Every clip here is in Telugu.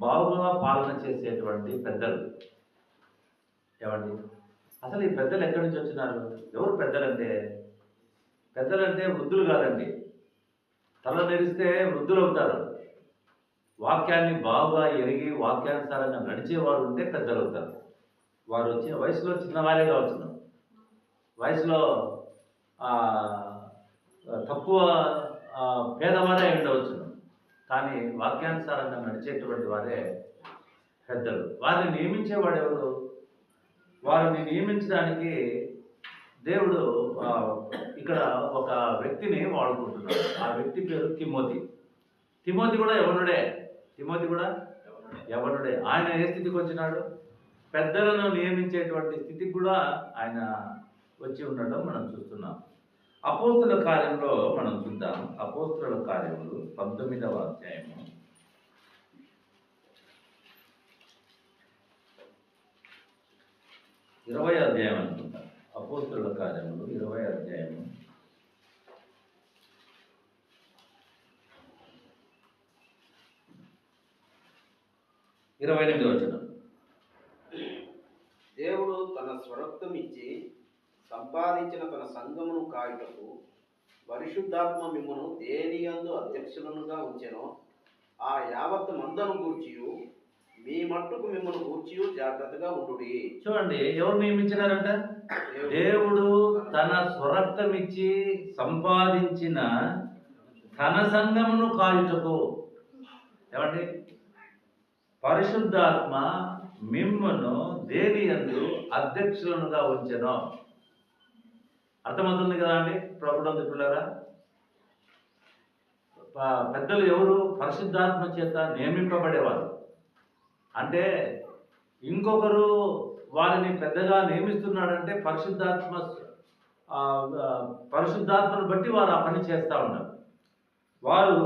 బాగుగా పాలన చేసేటువంటి పెద్దలు. ఏమండి? అసలు ఈ పెద్దలు ఎక్కడి నుంచి వచ్చినారు? ఎవరు పెద్దలంటే? పెద్దలంటే వృద్ధులు కాదండి. తల నెరిస్తే వృద్ధులు అవుతారు. వాక్యాన్ని బాగా ఎరిగి వాక్యానుసారంగా నడిచేవారు ఉంటే పెద్దలు అవుతారు. వారు వచ్చి వయసులో చిన్నవారే కావచ్చు, వయసులో తక్కువ పేదవారే ఉండవచ్చును, కానీ వాక్యానుసారంగా నడిచేటువంటి వారే పెద్దలు. వారిని నియమించేవాడు ఎవరు? వారిని నియమించడానికి దేవుడు ఇక్కడ ఒక వ్యక్తిని వాడుకుంటున్నాడు. ఆ వ్యక్తి పేరు తిమోతి. తిమోతి కూడా యవనుడే. ఆయన ఏ స్థితికి వచ్చినాడు? పెద్దలను నియమించేటువంటి స్థితికి కూడా ఆయన వచ్చి ఉండడం మనం చూస్తున్నాం. అపోస్తుల కార్యంలో మనం చూద్దాం. అపోస్తుల కార్యములు 19వ అధ్యాయము 20వ అధ్యాయం అనుకుంటా. అపోస్తుల కార్యములు 20వ అధ్యాయము 28వ వచనం. దేవుడు తన స్వరక్తం ఇచ్చి సంపాదించిన తన సంఘమును కాయుటకు పరిశుద్ధాత్మ మిమ్మును దేనియందు అధ్యక్షులనుగా ఉంచెనో ఆ యావత్ మందను గూర్చియు మీ మట్టుకు మిమ్మల్ని గూర్చియు జాగ్రత్తగా ఉండుడి. చూడండి, ఎవరు నియమించినారంట? దేవుడు తన స్వరక్తం ఇచ్చి సంపాదించిన తన సంఘమును కాయుటకు. ఏమండి? పరిశుద్ధాత్మ మిమ్మును దేనియందు అధ్యక్షులనుగా ఉంచెనో. అర్థమవుతుంది కదా అండి ప్రభుత్వం పిల్లరా? పెద్దలు ఎవరు? పరిశుద్ధాత్మ చేత నియమింపబడేవారు. అంటే ఇంకొకరు వారిని పెద్దగా నియమిస్తున్నాడంటే పరిశుద్ధాత్మను బట్టి వారు ఆ పని చేస్తూ ఉన్నారు. వారు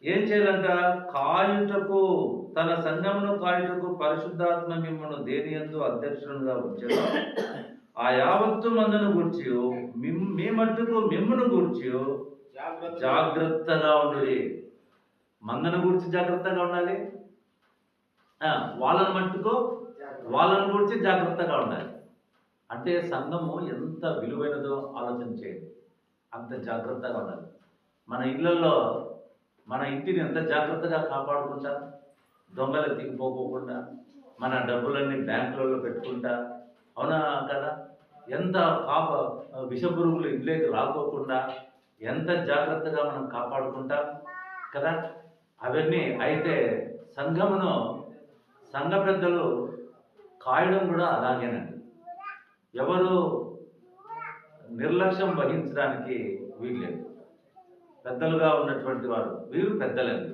ఏం చేయాలంట? కాయుటకు, తన సంఘమును కాయుటకు పరిశుద్ధాత్మ మిమ్మల్ని దేనియందు అధ్యక్షులుగా ఉంచారు. ఆ యావత్తు మందును గూర్చి మీ మట్టుకు మిమ్మను గూర్చి జాగ్రత్తగా ఉండాలి. మందను గూర్చి జాగ్రత్తగా ఉండాలి, వాళ్ళను గురించి జాగ్రత్తగా ఉండాలి. అంటే సంఘము ఎంత విలువైనదో ఆలోచన చేయండి. అంత జాగ్రత్తగా ఉండాలి. మన ఇళ్లలో మన ఇంటిని ఎంత జాగ్రత్తగా కాపాడుకుంటా, దొంగలు ఎత్తికిపోకుండా, మన డబ్బులన్నీ బ్యాంకులలో పెట్టుకుంటా, అవునా కదా? ఎంత విషపురుగులు ఇంట్లోకి రాకోకుండా ఎంత జాగ్రత్తగా మనం కాపాడుకుంటాం కదా? అవన్నీ అయితే సంఘ పెద్దలు కాయడం కూడా అలాగేనండి. ఎవరు నిర్లక్ష్యం వహించడానికి వీల్లేదు. పెద్దలుగా ఉన్నటువంటి వారు వీరు పెద్దలండి.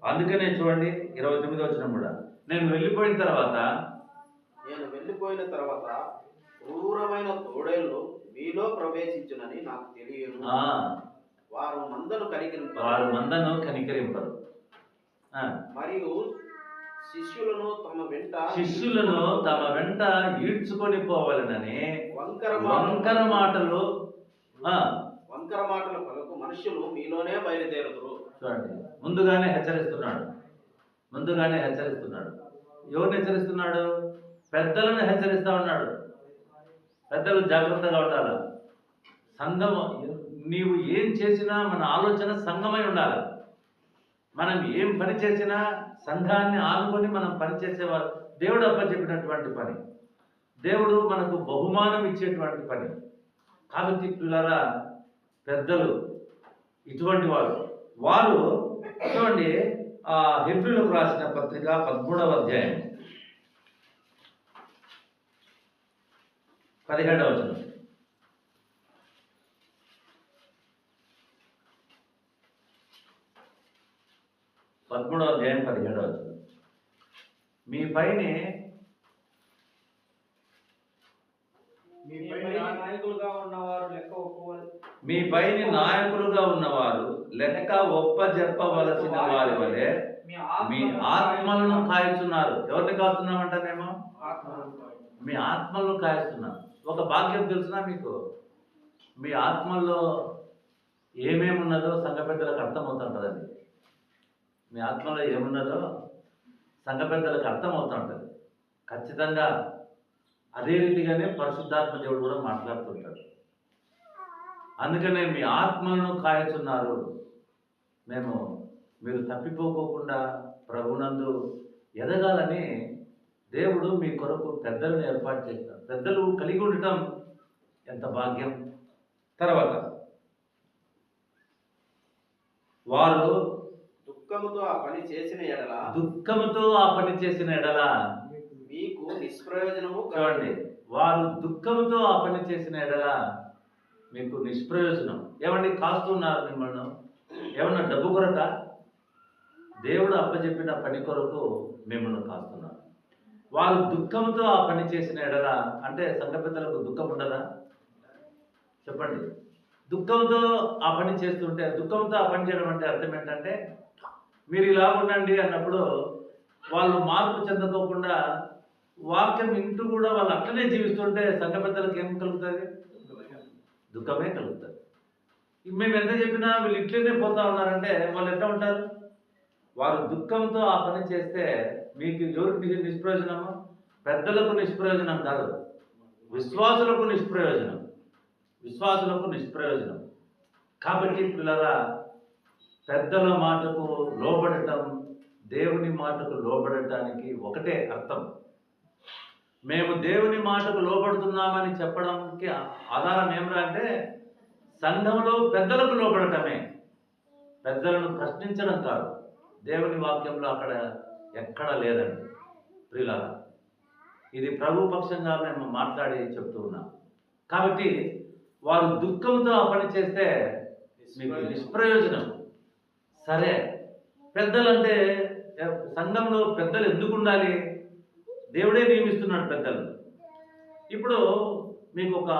అందుకనే చూడండి 29వ వచనం కూడా, నేను వెళ్ళిపోయిన తర్వాత క్రూరమైన తోడేళ్ళు మీలో ప్రవేశించునని నాకు తెలియదు. వారు మందను కనికరింపరు. మరియు శిష్యులను తమ వెంట ఈడ్చుకొని పోవాలనని వంకర మాటలు పలుకు మనుషులు మీలోనే బయలుదేరుదురు. చూడండి, ముందుగానే హెచ్చరిస్తున్నాడు. ఎవరిని హెచ్చరిస్తున్నాడు? పెద్దలను హెచ్చరిస్తా ఉన్నాడు. పెద్దలు జాగ్రత్తగా ఉండాలి. సంఘము, నీవు ఏం చేసినా మన ఆలోచన సంఘమై ఉండాలి. మనం ఏం పని చేసినా సంఘాన్ని ఆనుకొని మనం పనిచేసేవారు. దేవుడు అప్పచెప్పినటువంటి పని, దేవుడు మనకు బహుమానం ఇచ్చేటువంటి పని. కాబట్టి పిల్లరా, పెద్దలు ఇటువంటి వారు చూడండి, హెబ్రీయులకు రాసిన పత్రిక 13వ అధ్యాయం 17వ వచనం. మీ పైన నాయకులుగా ఉన్నవారు లెక్క ఒప్పజెప్పవలసిన వారి వలె మీ ఆత్మలను కాయుచున్నారు. ఎవరిని కాస్తున్నామంటానేమో? మీ ఆత్మలను కాయుస్తున్నారు. ఒక భాగ్యం తెలుసునా మీకు? మీ ఆత్మల్లో ఏమేమున్నదో సంఘ పెద్దలకు అర్థమవుతుంటుందండి. మీ ఆత్మలో ఏమున్నదో సంఘ పెద్దలకు అర్థమవుతూ ఉంటుంది. ఖచ్చితంగా అదే రీతిగానే పరిశుద్ధాత్మ దేవుడు కూడా మాట్లాడుతుంటాడు. అందుకనే మీ ఆత్మలను కాయచున్నారు. మీరు తప్పిపోకోకుండా ప్రభునందు ఎదగాలని దేవుడు మీ కొరకు పెద్దలను ఏర్పాటు చేస్తారు. పెద్దలు కలిగి ఉండటం ఎంత భాగ్యం. తర్వాత వారు దుఃఖముతో ఆ పని చేసిన ఎడల మీకు నిష్ప్రయోజనము చూడండి, వారు దుఃఖముతో ఆ పని చేసిన ఎడల మీకు నిష్ప్రయోజనం. ఏమండి కాస్తున్నారు మిమ్మల్ని? ఏమన్నా డబ్బు కొరక? దేవుడు అప్పచెప్పిన పని కొరకు మిమ్మల్ని కాస్తున్నారు. వారు దుఃఖంతో ఆ పని చేసిన ఎడల అంటే సంఘ పెద్దలకు దుఃఖం ఉండదా? చెప్పండి. దుఃఖంతో ఆ పని చేస్తుంటే, దుఃఖంతో ఆ పని చేయడం అంటే అర్థం ఏంటంటే, మీరు ఇలా ఉండండి అన్నప్పుడు వాళ్ళు మార్పు చెందుకోకుండా వాక్యం ఇంటూ కూడా వాళ్ళు అట్లనే జీవిస్తుంటే సంఘ పెద్దలకు ఏం కలుగుతుంది? దుఃఖమే కలుగుతుంది. మేము ఎంత చెప్పినా వీళ్ళు ఇట్లనే పోతా ఉన్నారంటే వాళ్ళు ఎట్లా ఉంటారు? వారు దుఃఖంతో ఆ పని చేస్తే మీకు ఎవరికి నిష్ప్రయోజనము? పెద్దలకు నిష్ప్రయోజనం కాదు, విశ్వాసులకు నిష్ప్రయోజనం. కాబట్టి పిల్లరా, పెద్దల మాటకు లోబడటం, దేవుని మాటకు లోబడటానికి ఒకటే అర్థం. మేము దేవుని మాటకు లోబడుతున్నామని చెప్పడానికి ఆధారం ఏమిరా అంటే సంఘంలో పెద్దలకు లోబడటమే. పెద్దలను ప్రశ్నించడం కాదు. దేవుని వాక్యంలో అక్కడ ఎక్కడ లేదండి ప్రియులారా. ఇది ప్రభు పక్షంగా మేము మాట్లాడి చెప్తూ ఉన్నాం. కాబట్టి వారు దుఃఖంతో ఆ పని చేస్తే మీకు నిష్ప్రయోజనం. సరే, పెద్దలంటే సంఘంలో పెద్దలు ఎందుకు ఉండాలి? దేవుడే నియమిస్తున్నాడు పెద్దలు. ఇప్పుడు మీకు ఒక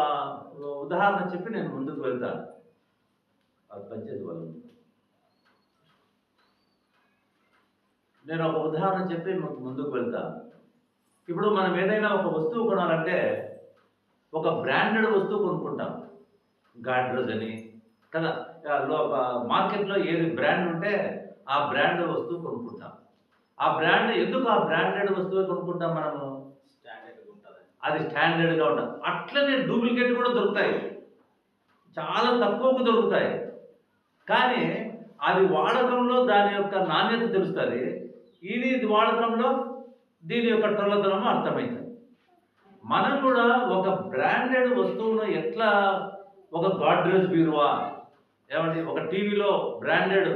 ఉదాహరణ చెప్పి నేను ముందుకు వెళ్తాను. అది పనిచేది వాళ్ళు. నేను ఒక ఉదాహరణ చెప్పి ముందుకు వెళ్తాను. ఇప్పుడు మనం ఏదైనా ఒక వస్తువు కొనాలంటే ఒక బ్రాండెడ్ వస్తువు కొనుక్కుంటాం. గాడ్రేజ్ అని కదా, మార్కెట్లో ఏది బ్రాండ్ ఉంటే ఆ బ్రాండ్ వస్తువు కొనుక్కుంటాం. ఆ బ్రాండ్ ఎందుకు ఆ బ్రాండెడ్ వస్తువు కొనుక్కుంటాం మనము? అది స్టాండర్డ్గా ఉంటుంది. అట్లనే డూప్లికేట్ కూడా దొరుకుతాయి, చాలా తక్కువకు దొరుకుతాయి. కానీ అది వాడకంలో దాని యొక్క నాణ్యత తెలుస్తుంది. ఇది వాడకంలో దీని యొక్క టొల్లతనం అర్థమవుతుంది. మనం కూడా ఒక బ్రాండెడ్ వస్తువును ఎట్లా, ఒక గాడ్రేజ్ బీరువా ఏమండి, ఒక టీవీలో బ్రాండెడ్,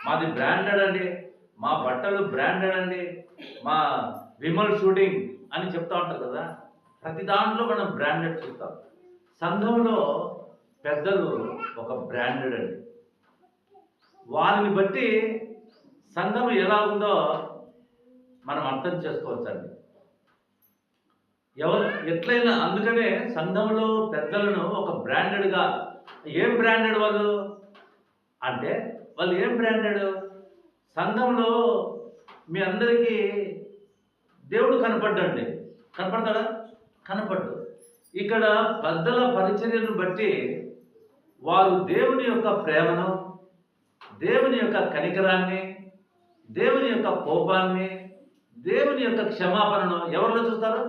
మాది బ్రాండెడ్ అండి, మా బట్టలు బ్రాండెడ్ అండి, మా విమల్ షూటింగ్ అని చెప్తా ఉంటారు కదా. ప్రతి దాంట్లో మనం బ్రాండెడ్ చూస్తాం. సంఘంలో పెద్దలు ఒక బ్రాండెడ్ అండి. వారిని బట్టి సంఘం ఎలా ఉందో మనం అర్థం చేసుకోవచ్చండి. ఎట్లయినా అందుకనే సంఘంలో పెద్దలను ఒక బ్రాండెడ్గా, ఏం బ్రాండెడ్ వాళ్ళు అంటే, వాళ్ళు ఏం బ్రాండెడ్? సంఘంలో మీ అందరికీ దేవుడు కనపడ్డండి. కనపడతాడా? కనపడ్డు. ఇక్కడ పెద్దల పరిచర్యను బట్టి వారు దేవుని యొక్క ప్రేమను, దేవుని యొక్క కనికరాన్ని, దేవుని యొక్క కోపాన్ని, దేవుని యొక్క క్షమాపణను ఎవరిలో చూస్తారు?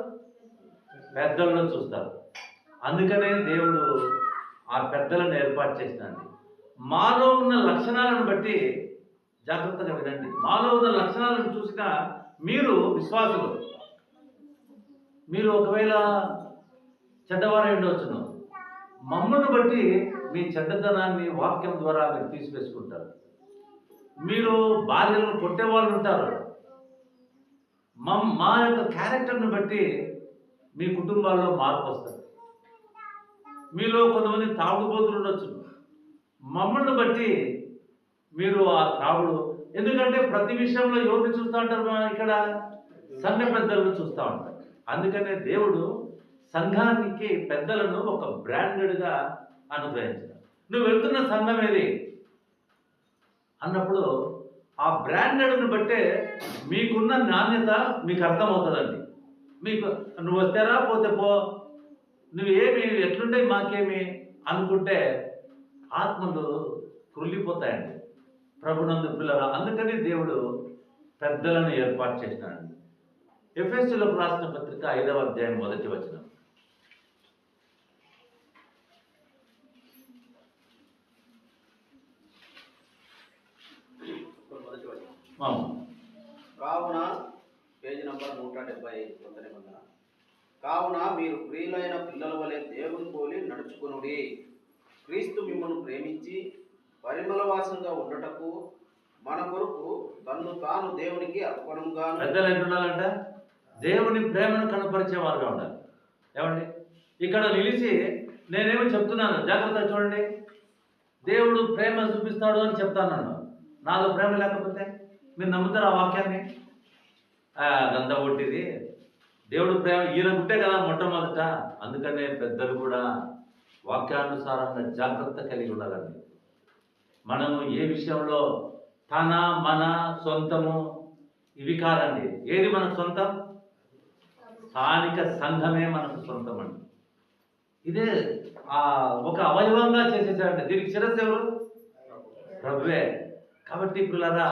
పెద్దల్లో చూస్తారు. అందుకనే దేవుడు ఆ పెద్దలను ఏర్పాటు చేసినాడు. మాలో ఉన్న లక్షణాలను బట్టి జాగ్రత్తగా వినండి. మాలో ఉన్న లక్షణాలను చూసిన మీరు విశ్వాసులు, మీరు ఒకవేళ చెడ్డవారై ఉండవచ్చును, మమ్మల్ని బట్టి మీ చెడ్డతనాన్ని వాక్యం ద్వారా మీరు తీసివేసుకుంటారు. మీరు భార్యలను కొట్టేవాళ్ళు ఉంటారు. మా యొక్క క్యారెక్టర్ని బట్టి మీ కుటుంబాల్లో మార్పు వస్తుంది. మీలో కొంతమంది తాగుబోతులు ఉండొచ్చు. మమ్మల్ని బట్టి మీరు ఆ త్రాగుడు, ఎందుకంటే ప్రతి విషయంలో ఎవరిని చూస్తూ ఉంటారు? ఇక్కడ సంఘ పెద్దలను చూస్తూ ఉంటారు. అందుకనే దేవుడు సంఘానికి పెద్దలను ఒక బ్రాండెడ్గా అనుగ్రహించాడు. నువ్వు వెళ్తున్న సంఘం ఏది అన్నప్పుడు ఆ బ్రాండెడ్ని బట్టే మీకున్న నాణ్యత మీకు అర్థమవుతుందండి. మీకు నువ్వు వస్తారా పోతే పో, నువ్వేమి ఎట్లుంటే మాకేమి అనుకుంటే ఆత్మలు కృలిపోతాయండి ప్రభునందు పిల్లలు. అందుకని దేవుడు పెద్దలను ఏర్పాటు చేసినాడు. ఎఫెసీయులకు రాసిన పత్రిక 5వ అధ్యాయం 1వ వచనం. కావున పేజీ నంబర్ 175 కొత్త నిబంధన. కావున మీరు ప్రియులైన పిల్లల వలె దేవుని పోలి నడుచుకొనుడి. క్రీస్తు మిమ్మల్ని ప్రేమించి పరిమళ వాసనగా ఉండటకు మన కొరకు తన్ను తాను దేవునికి అర్పణంగా. పెద్దలు ఎట్లుండాలంట? దేవుని ప్రేమను కనపరిచేవారుగా ఉండాలి. ఏమండి, ఇక్కడ నిలిచి నేనేమో చెప్తున్నాను, జాగ్రత్తగా చూడండి. దేవుడు ప్రేమ చూపిస్తాడు అని చెప్తాను. నాలో ప్రేమ లేకపోతే మీరు నమ్ముతారు ఆ వాక్యాన్ని? గంధ కొట్టిది దేవుడు ప్రేమ ఈయన ఉంటే కదా మొట్టమొదట. అందుకనే పెద్దలు కూడా వాక్యానుసారంగా జాగ్రత్త కలిగి ఉండాలండి. మనము ఏ విషయంలో తన మన సొంతము ఇవి కాదండి. ఏది మనకు సొంతం? స్థానిక సంఘమే మనకు సొంతం అండి. ఇదే ఒక అవయవంగా చేసేసాడంటే దీనికి శిరస్సు ఎవరు? ప్రభువే. కాబట్టి పిల్లరా,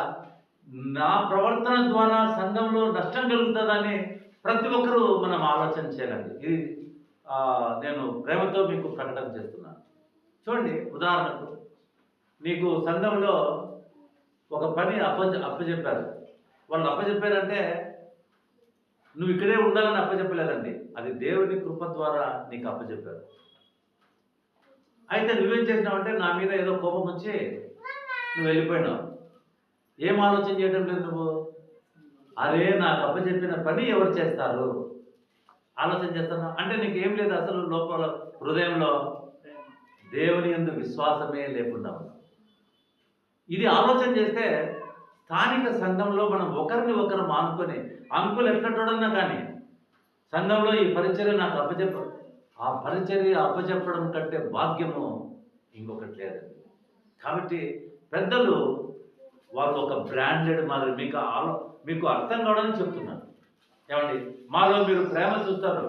నా ప్రవర్తన ద్వారా సంఘంలో నష్టం కలుగుతుందని ప్రతి ఒక్కరూ మనం ఆలోచన చేయాలండి. ఇది నేను ప్రేమతో మీకు ప్రకటన చేస్తున్నాను. చూడండి, ఉదాహరణకు నీకు సంఘంలో ఒక పని అప్పచెప్పారు. వాళ్ళు అప్పచెప్పారంటే నువ్వు ఇక్కడే ఉండాలని అప్పచెప్పలేదండి. అది దేవుని కృప ద్వారా నీకు అప్పచెప్పారు. అయితే నువ్వేం చేసినావంటే నా మీద ఏదో కోపం వచ్చి నువ్వు వెళ్ళిపోయినావు. ఏం ఆలోచన చేయడం లేదు నువ్వు? అరే, నాకు అప్పచెప్పిన పని ఎవరు చేస్తారు ఆలోచన చేస్తున్నావు అంటే నీకు ఏం లేదు. అసలు లోపల హృదయంలో దేవుని యందు విశ్వాసమే లేకుండా ఉన్నావు. ఇది ఆలోచన చేస్తే స్థానిక సంఘంలో మనం ఒకరిని ఒకరు మానుకొని అంకులు ఎక్కడన్నా కానీ సంఘంలో ఈ పరిచర్య నాకు ఆ పరిచర్య అప్పచెప్పడం కంటే భాగ్యము ఇంకొకటి లేదండి. కాబట్టి పెద్దలు వాళ్ళు ఒక బ్రాండెడ్ మాదిరి మీకు అర్థం కావడానికి చెప్తున్నాను. ఏమండి, మాలో మీరు ప్రేమ చూస్తారు,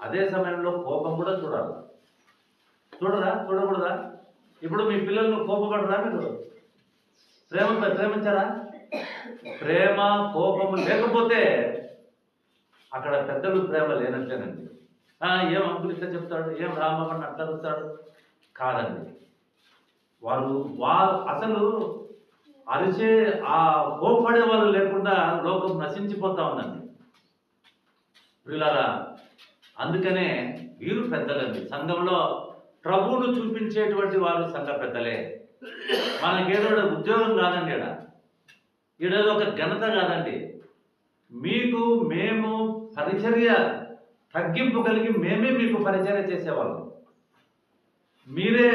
అదే సమయంలో కోపం కూడా చూడాలి. చూడకూడదా? ఇప్పుడు మీ పిల్లలను కోపపడరా? మీరు ప్రేమించారా? ప్రేమ కోపము లేకపోతే అక్కడ పెద్దలు ప్రేమ లేనట్లేనండి. ఏం అంకులు ఇట్లా చెప్తాడు, ఏం రామని అట్లా చెప్తాడు కాదండి. వారు అసలు అరిచే కోపడే వాళ్ళు లేకుండా లోకం నశించిపోతా ఉందండి పిల్లరా. అందుకనే వీరు పెద్దలండి. సంఘంలో ప్రభువును చూపించేటువంటి వారు సంఘ పెద్దలే. మనకేదో ఉద్యోగం కాదండి, ఈడేదో ఒక ఘనత కాదండి. మేము పరిచర్య తగ్గింపు కలిగి మేమే మీకు పరిచర్య చేసేవాళ్ళం. మీరే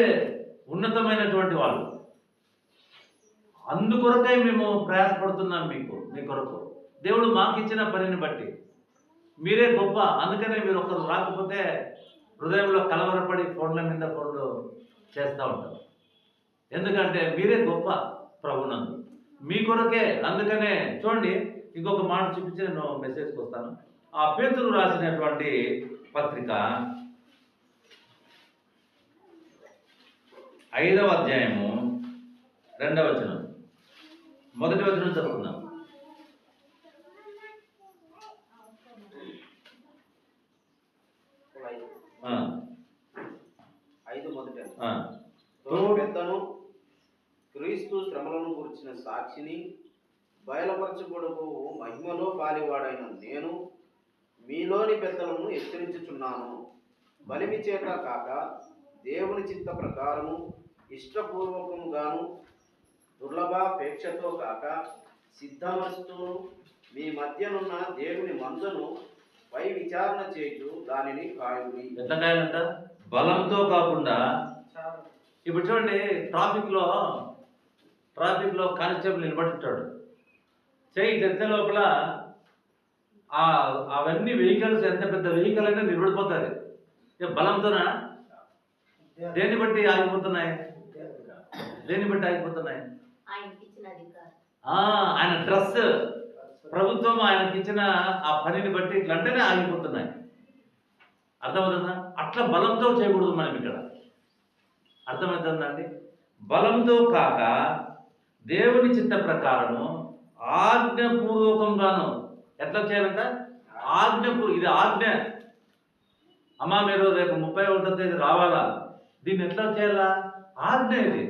ఉన్నతమైనటువంటి వాళ్ళు. అందుకొరకై మేము ప్రయాసపడుతున్నాం మీ కొరకు. దేవుడు మాకు ఇచ్చిన పనిని బట్టి మీరే గొప్ప. అందుకనే మీరు ఒకరు రాకపోతే హృదయంలో కలవరపడి ఫోన్ల మీద ఫోన్లు చేస్తూ ఉంటారు. ఎందుకంటే మీరే గొప్ప ప్రభునందు, మీ కొరకే. అందుకనే చూడండి, ఇంకొక మాట చూపించి నేను మెసేజ్కి వస్తాను. ఆ పేతురు రాసినటువంటి పత్రిక 5వ అధ్యాయము 2వ వచనం, 1వ వచనం చదువుకుందాం. పెద్దను క్రీస్తు శ్రమలను గురించిన సాక్షిని బయలుపరచబడుకు మహిమలో పాలివాడైన నేను మీలోని పెద్దలను హెచ్చరించుచున్నాను. బలిమి చేత కాక దేవుని చిత్త ప్రకారము ఇష్టపూర్వకముగాను దుర్లభాపేక్షతో కాక సిద్ధమస్తును మీ మధ్యనున్న దేవుని మందను పై విచారణ చేయుచు దానిని కాయుడి. ఎట్లా కాయాలంట? బలంతో కాకుండా. ఇప్పుడు చూడండి, ట్రాఫిక్లో కానిస్టేబుల్ నిలబడుతాడు. చెయ్యి తెచ్చే లోపల అవన్నీ వెహికల్స్, ఎంత పెద్ద వెహికల్ అయినా నిలబడిపోతుంది. బలంతోనా? దేన్ని బట్టి ఆగిపోతున్నాయి? ఆయన డ్రెస్, ప్రభుత్వం ఆయనకి ఇచ్చిన ఆ పనిని బట్టి ఇట్లా అంటేనే ఆగిపోతున్నాయి. అర్థమవుతుందా? అట్లా బలంతో చేయకూడదు మనం ఇక్కడ. అర్థమవుతుందా అండి? బలంతో కాక దేవుని చిత్త ప్రకారము ఆజ్ఞపూర్వకంగాను. ఎట్లా చేయాలంట? ఇది ఆజ్ఞ. అమ్మా మీరు రేపు 31వ తేదీ రావాలా, దీన్ని ఎట్లా చేయాలా? ఆజ్ఞ ఇది.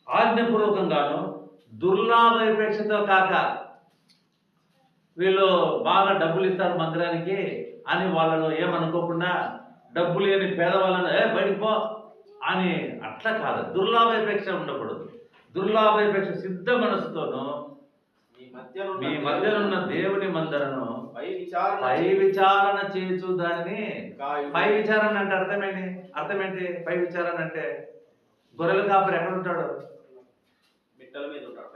ఆజ్ఞపూర్వకంగాను దుర్లాభాపేక్షతో కాక, వీళ్ళు బాగా డబ్బులు ఇస్తారు మందిరానికి అని వాళ్ళను ఏమనుకోకుండా, డబ్బులు లేని పేదవాళ్ళను బయటికి పో అని అట్లా కాదు. దుర్లాభాపేక్ష ఉండకూడదు. దుర్లాభాపేక్ష సిద్ధ మనసుతోనూ మీ మధ్యనున్న దేవుని మందరను పై విచారణ చేయొచ్చు. దానిని పై విచారణ అంటే అర్థమేంటి? పై విచారణ అంటే గొర్రెల కాపరి ఎక్కడ ఉంటాడు? మిట్టల మీద ఉంటాడు.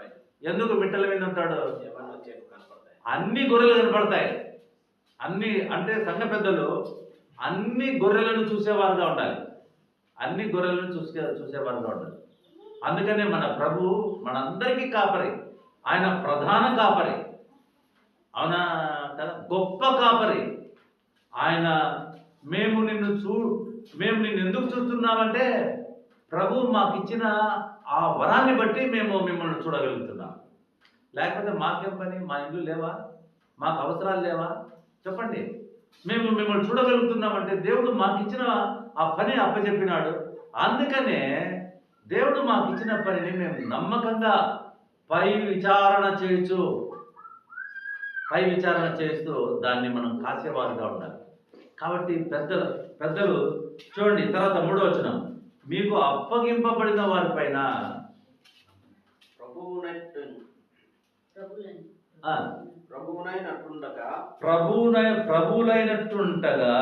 ఎందుకు మిట్టల మీద ఉంటాడు? అన్ని గొర్రెలు కనపడతాయి. అన్ని అంటే సంఘ పెద్దలు అన్ని గొర్రెలను చూసేవారుగా ఉండాలి. అన్ని గొర్రెలను చూసేవారుగా ఉండాలి. అందుకనే మన ప్రభు మనందరికీ కాపరి. ఆయన ప్రధాన కాపరి. అవునా కదా? గొప్ప కాపరి ఆయన. మేము నిన్ను ఎందుకు చూస్తున్నామంటే, ప్రభు మాకు ఇచ్చిన ఆ వరాన్ని బట్టి మేము మిమ్మల్ని చూడగలుగుతున్నాం. లేకపోతే మాకేం పని? మా ఇల్లు లేవా? మాకు అవసరాలు లేవా? చెప్పండి. మేము మిమ్మల్ని చూడగలుగుతున్నామంటే దేవుడు మాకు ఇచ్చిన ఆ పని అప్పచెప్పినాడు. అందుకనే దేవుడు మాకు ఇచ్చిన పనిని మేము నమ్మకంగా పై విచారణ చేస్తూ దాన్ని మనం కాసేవారుగా ఉండాలి. కాబట్టి పెద్దలు చూడండి. తర్వాత 3వ వచనం, మీకు అప్పగింపబడిన వారిపైన ప్రభువునైనట్టుండగా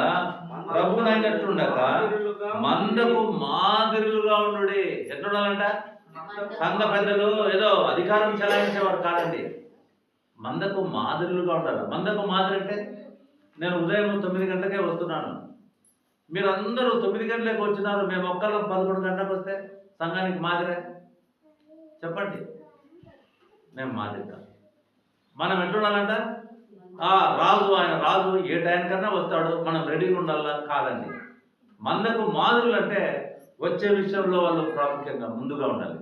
మందకు మాదిరులుగా ఉండు. ఎట్లుండాలంట? సంఘ పెద్దలు ఏదో అధికారం చెలాయించేవారు కాదండి. మందకు మాదిరులుగా ఉండాలి. మందకు మాదిరి అంటే, నేను ఉదయం 9 గంటలకే వస్తున్నాను, మీరందరూ 9 గంటలకు వచ్చినారు, మేము ఒక్కళ్ళం 11 గంటలకు వస్తే సంఘానికి మాదిరే? చెప్పండి. మేము మాదిరి కాదు. మనం ఎట్లుండాలంట? ఆయన రాజు ఏ టైం కన్నా వస్తాడు, మనం రెడీగా ఉండాలా? కాదండి. మందకు మాదిరులు అంటే వచ్చే విషయంలో వాళ్ళు ప్రాముఖ్యంగా ముందుగా ఉండాలి.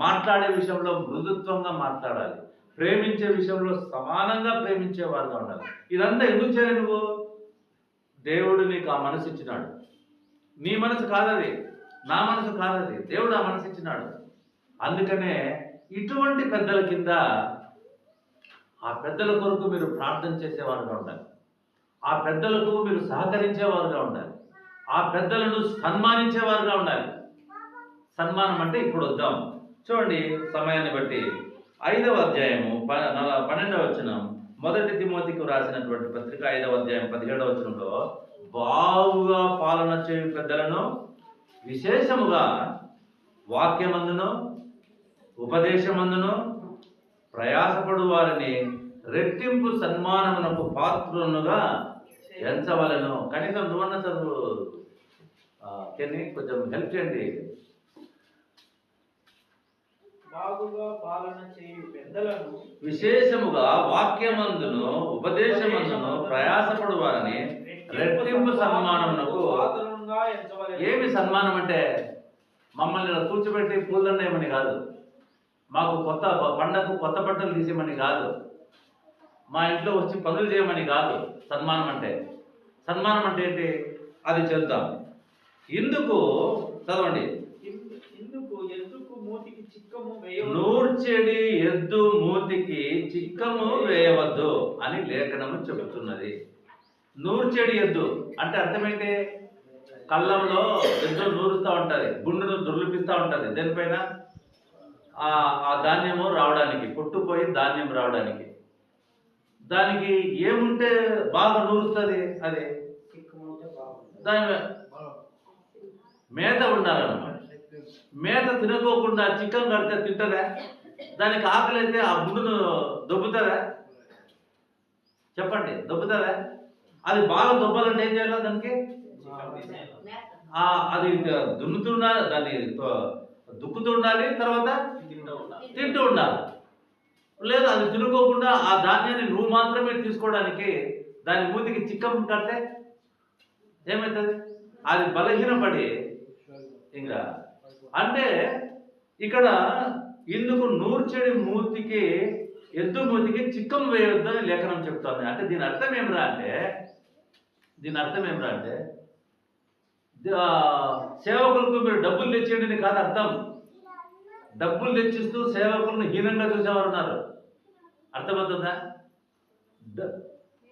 మాట్లాడే విషయంలో మృదుత్వంగా మాట్లాడాలి. ప్రేమించే విషయంలో సమానంగా ప్రేమించేవారుగా ఉండాలి. ఇదంతా ఎందుకు చేయాలి? నువ్వు దేవుడు నీకు ఆ మనసు ఇచ్చినాడు. నీ మనసు కాదది, నా మనసు కాదది, దేవుడు ఆ మనసు ఇచ్చినాడు. అందుకనే ఇటువంటి పెద్దల కింద ఆ పెద్దల కొరకు మీరు ప్రార్థన చేసేవారుగా ఉండాలి. ఆ పెద్దలకు మీరు సహకరించేవారుగా ఉండాలి. ఆ పెద్దలను సన్మానించేవారుగా ఉండాలి. సన్మానం అంటే ఇప్పుడు వద్దాం. చూడండి సమయాన్ని బట్టి 5వ అధ్యాయము 12వ వచనం, 1 తిమోతికి రాసినటువంటి పత్రిక 5వ అధ్యాయం 17వ వచనంలో, బాగుగా పాలన చేయు పెద్దలను విశేషముగా వాక్యమందును ఉపదేశమందును ప్రయాసపడు వారిని రెట్టింపు సన్మానమునకు పాత్రులుగా ఎంచవలను. కనీసం నువ్వన్న చదువు కొంచెం హెల్ప్ చేయండి. బాగుగా పాలన చేయు పెద్దలను విశేషముగా వాక్యమందును ఉపదేశమందును ప్రయాసపడు వారిని రెట్టింపు సన్మానమునకు. ఏమి సన్మానం అంటే మమ్మల్ని కూర్చోబెట్టి పూలదండేయమని కాదు, మాకు పండగకు కొత్త బట్టలు తీసేయమని కాదు, మా ఇంట్లో వచ్చి పనులు చేయమని కాదు. సన్మానం అంటే ఏంటి? అది చెప్తాం. ఇందుకు చదవండి. నూర్చెడి ఎద్దు మూతికి చిక్కము వేయవద్దు అని లేఖనము చెబుతున్నది. నూర్చెడి ఎద్దు అంటే అర్థమైతే, కళ్ళంలో ఎద్దు నూరుస్తూ ఉంటది, గుండును దుర్లిపిస్తూ ఉంటది. దేనిపైన? ఆ ధాన్యము రావడానికి, పుట్టుపోయి ధాన్యం రావడానికి. దానికి ఏముంటే బాగా నూరుస్తుంది? అది దాని మేత ఉండాలన్నమాట. మేత తినకోకుండా చికెన్ కడితే తింటదా? దానికి ఆకలి అయితే ఆ గుండును దొబ్బుతుందా? చెప్పండి, దొబ్బుతుందా? అది బాగా దొబ్బాలంటే ఏం చేయాలి? దానికి అది దున్నుతుండాలి, దాన్ని దుక్కుతూ ఉండాలి, తర్వాత తింటూ ఉండాలి. లేదు అది తినుకోకుండా ఆ ధాన్యాన్ని నువ్వు మాత్రమే తీసుకోవడానికి దాని మూతికి చిక్కం కడితే ఏమవుతుంది? అది బలహీనపడి ఇంకా అంటే ఇక్కడ ఇందుకు నూర్చెడి మూతికి ఎద్దు మూతికి చిక్కం వేయొద్దు అని లేఖనం చెప్తోంది. అంటే దీని అర్థం ఏమిరా అంటే సేవకులకు మీరు డబ్బులు తెచ్చేయండి కాదు అర్థం. డబ్బులు తెచ్చిస్తూ సేవకులను హీనంగా చూసేవారు ఉన్నారు. అర్థమవుతుందా?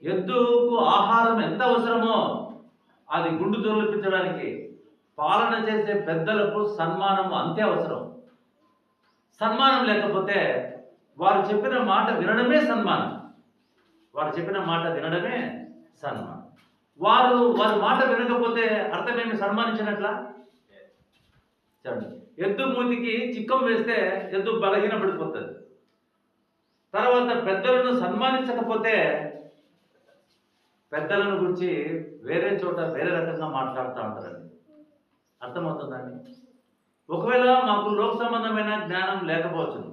ఎద్దుకు ఆహారం ఎంత అవసరమో అది గుండు దొరికించడానికి పాలన చేసే పెద్దలకు సన్మానం అంతే అవసరం. సన్మానం లేకపోతే వారు చెప్పిన మాట వినడమే సన్మానం. వారి మాట వినకపోతే అర్థమేమి సన్మానించినట్లా? చూడండి, ఎద్దు మూతికి చిక్కం వేస్తే ఎద్దు బలహీన పడిపోతుంది. తర్వాత పెద్దలను సన్మానించకపోతే పెద్దలను గురించి వేరే చోట వేరే రకంగా మాట్లాడుతూ ఉంటారండి. అర్థమవుతుందండి? ఒకవేళ మాకు లోక సంబంధమైన జ్ఞానం లేకపోవచ్చును,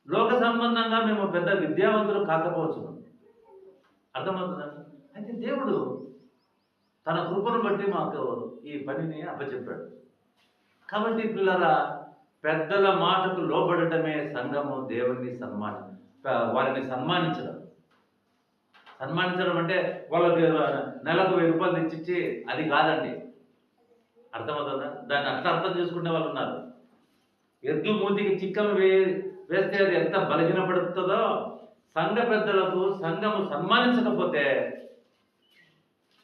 లోక సంబంధంగా మేము పెద్ద విద్యావంతులు కాకపోవచ్చును. అర్థమవుతుందండి? అయితే దేవుడు తన కృపను బట్టి మాకు ఈ పనిని అప్పచెప్పాడు. కాబట్టి పిల్లరా, పెద్దల మాటకు లోబడటమే సంఘము దేవుని వారిని సన్మానించడం అంటే వాళ్ళకి నెలకు 1000 రూపాయలు తెచ్చిచ్చి అది కాదండి. అర్థమవుతుందా? దాన్ని అర్థం చేసుకునే వాళ్ళు ఉన్నారు. ఎద్దు మూతికి చిక్కం వేస్తే అది ఎంత బలహీనపడుతుందో, సంఘ పెద్దలకు సంఘము సన్మానించకపోతే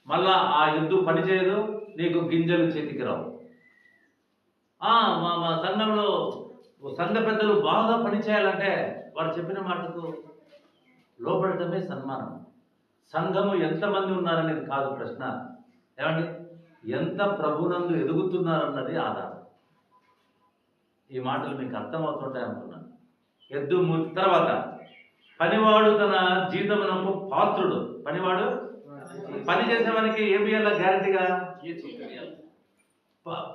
మళ్ళా ఆ ఎద్దు పనిచేయదు, నీకు గింజలు చేతికి రావు. మా సంఘంలో సంఘ పెద్దలు బాగా పనిచేయాలంటే వారు చెప్పిన మాటకు లోపడటమే సన్మానం. సంఘము ఎంతమంది ఉన్నారనేది కాదు ప్రశ్న. ఏమండి? ఎంత ప్రభునందు ఎదుగుతున్నారన్నది ఆధారం. ఈ మాటలు మీకు అర్థమవుతుంటాయి అనుకున్నాను. ఎద్దు మూతి తర్వాత పనివాడు తన జీతమునకు పాత్రుడు. పనివాడు పని చేసేవానికి ఏమి ఇవ్వాలా? గ్యారంటీగా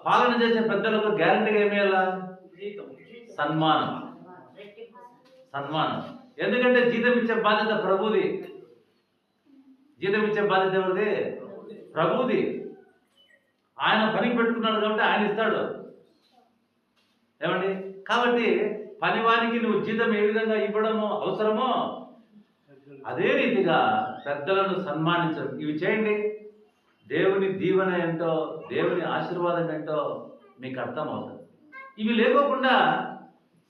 పాలన చేసే పెద్దలకు గ్యారంటీగా ఏమి ఇవ్వాలా? సన్మానం. ఎందుకంటే జీతం ఇచ్చే బాధ్యత ప్రభుది. జీతం ఇచ్చే బాధ్యత ఎవరిది? ప్రభుది. ఆయన పనికి పెట్టుకున్నాడు కాబట్టి ఆయన ఇస్తాడు. ఏమండి? కాబట్టి పనివానికి నువ్వు జీతం ఏ విధంగా ఇవ్వడమో అవసరమో అదే రీతిగా పెద్దలను సన్మానించడం. ఇవి చేయండి. దేవుని దీవెన ఏంటో, దేవుని ఆశీర్వాదం ఏంటో మీకు అర్థమవుతుంది. ఇవి లేకోకుండా